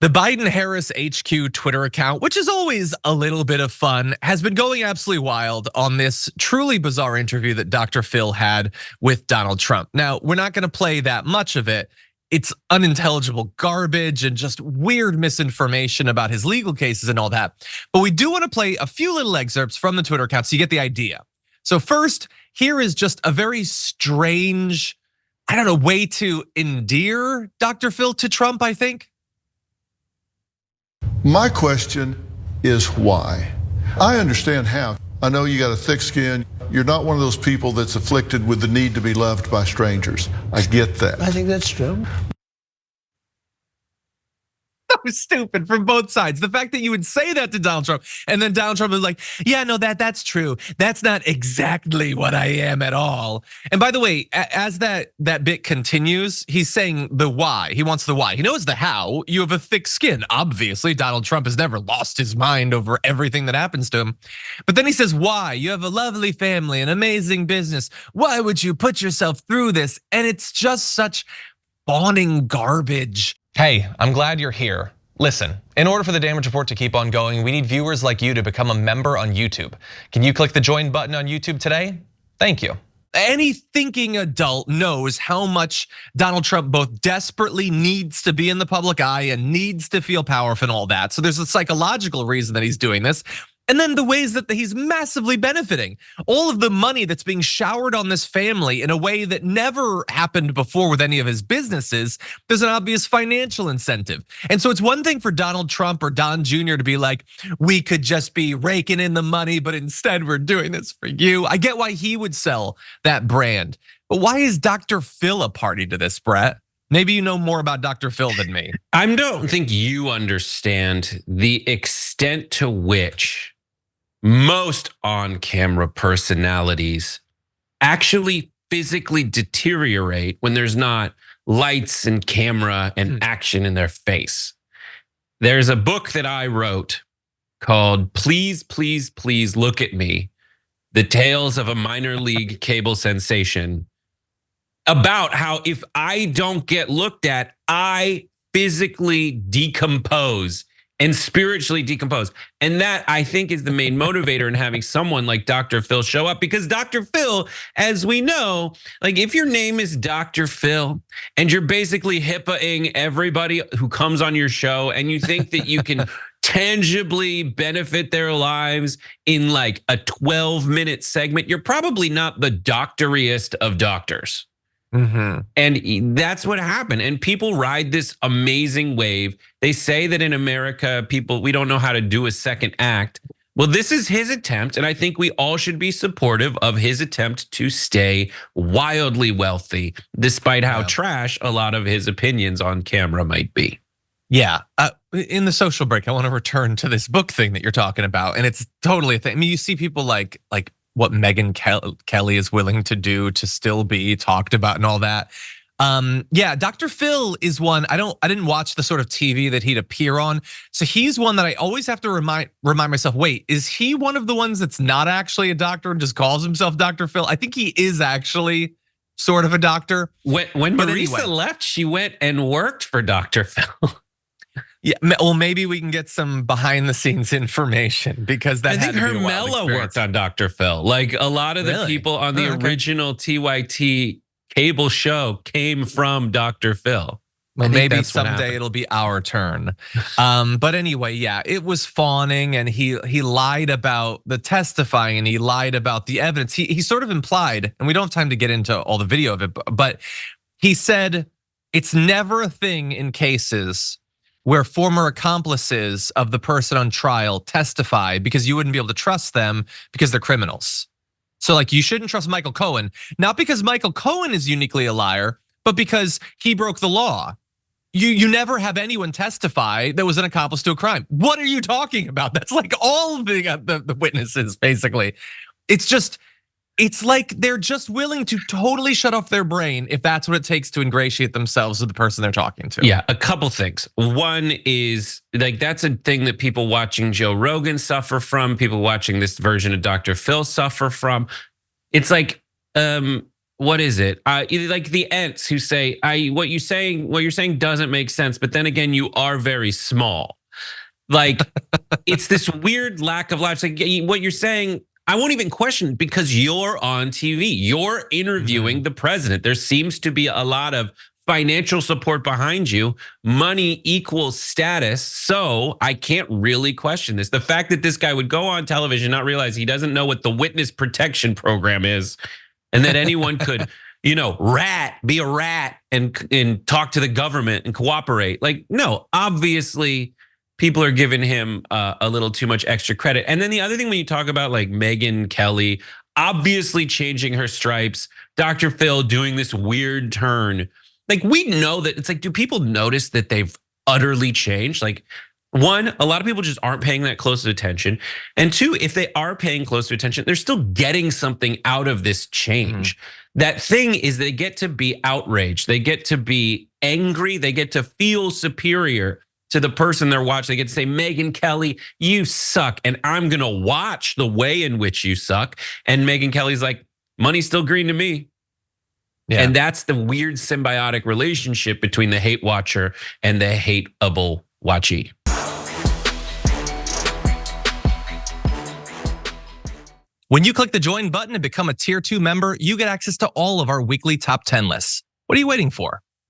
The Biden-Harris HQ Twitter account, which is always a little bit of fun, has been going absolutely wild on this truly bizarre interview that Dr. Phil had with Donald Trump. Now, we're not gonna play that much of it. It's unintelligible garbage and just weird misinformation about his legal cases and all that. But we do wanna play a few little excerpts from the Twitter account so you get the idea. So first, here is just a very strange, I don't know, way to endear Dr. Phil to Trump, I think. My question is why? I understand how. I know you got a thick skin. You're not one of those people that's afflicted with the need to be loved by strangers. I get that. I think that's true. That was stupid from both sides. The fact that you would say that to Donald Trump and then Donald Trump was like, yeah, no, that's true. That's not exactly what I am at all. And by the way, as that bit continues, he's saying the why. He wants the why. He knows the how. You have a thick skin. Obviously, Donald Trump has never lost his mind over everything that happens to him. But then he says why. You have a lovely family, an amazing business. Why would you put yourself through this? And it's just such fawning garbage. Hey, I'm glad you're here. Listen, in order for the Damage Report to keep on going, we need viewers like you to become a member on YouTube. Can you click the join button on YouTube today? Thank you. Any thinking adult knows how much Donald Trump both desperately needs to be in the public eye and needs to feel powerful and all that. So there's a psychological reason that he's doing this. And then the ways that he's massively benefiting. All of the money that's being showered on this family in a way that never happened before with any of his businesses, there's an obvious financial incentive. And so it's one thing for Donald Trump or Don Jr. to be like, we could just be raking in the money, but instead we're doing this for you. I get why he would sell that brand. But why is Dr. Phil a party to this, Brett? Maybe you know more about Dr. Phil than me. I don't think you understand the extent to which most on-camera personalities actually physically deteriorate when there's not lights and camera and action in their face. There's a book that I wrote called Please, Please, Please Look at Me: The Tales of a Minor League Cable Sensation, about how if I don't get looked at, I physically decompose and spiritually decompose. And that, I think, is the main motivator in having someone like Dr. Phil show up. Because Dr. Phil, as we know, like if your name is Dr. Phil and you're basically HIPAA-ing everybody who comes on your show and you think that you can tangibly benefit their lives in like a 12-minute segment, you're probably not the doctoriest of doctors. And that's what happened. And people ride this amazing wave. They say that in America, we don't know how to do a second act. Well, this is his attempt, and I think we all should be supportive of his attempt to stay wildly wealthy, despite how trash a lot of his opinions on camera might be. Yeah, in the social break, I want to return to this book thing that you're talking about, and it's totally a thing. I mean, you see people like what Megyn Kelly is willing to do to still be talked about and all that. Yeah, Dr. Phil is one. I didn't watch the sort of TV that he'd appear on. So he's one that I always have to remind myself, wait, is he one of the ones that's not actually a doctor and just calls himself Dr. Phil? I think he is actually sort of a doctor. When Marisa left, she went and worked for Dr. Phil. Yeah, well, maybe we can get some behind the scenes information because that I think Hermela worked on Dr. Phil. Like a lot of the people on the original TYT cable show came from Dr. Phil. Well, maybe someday it'll be our turn. But anyway, yeah, it was fawning, and he lied about the testifying, and he lied about the evidence. He sort of implied, and we don't have time to get into all the video of it, but he said it's never a thing in cases where former accomplices of the person on trial testify because you wouldn't be able to trust them because they're criminals. So like you shouldn't trust Michael Cohen, not because Michael Cohen is uniquely a liar, but because he broke the law. You never have anyone testify that was an accomplice to a crime. What are you talking about? That's like all of the witnesses, basically. It's like they're just willing to totally shut off their brain if that's what it takes to ingratiate themselves with the person they're talking to. Yeah, a couple things. One is like that's a thing that people watching Joe Rogan suffer from, people watching this version of Dr. Phil suffer from. It's like what is it? Like the Ents who say, what you're saying doesn't make sense, but then again, you are very small. Like it's this weird lack of logic. Like what you're saying, I won't even question because you're on TV. You're interviewing the president. There seems to be a lot of financial support behind you. Money equals status. So I can't really question this. The fact that this guy would go on television, not realize he doesn't know what the witness protection program is, and that anyone could, be a rat and talk to the government and cooperate. Like, no, obviously people are giving him a little too much extra credit. And then the other thing when you talk about like Megyn Kelly, obviously changing her stripes, Dr. Phil doing this weird turn. Like we know that it's like, do people notice that they've utterly changed? Like one, a lot of people just aren't paying that close attention. And two, if they are paying close attention, they're still getting something out of this change. That thing is they get to be outraged. They get to be angry. They get to feel superior to the person they're watching. They get to say, Megyn Kelly, you suck. And I'm gonna watch the way in which you suck. And Megyn Kelly's like, money's still green to me. Yeah. And that's the weird symbiotic relationship between the hate watcher and the hateable watchee. When you click the join button and become a tier 2 member, you get access to all of our weekly top 10 lists. What are you waiting for?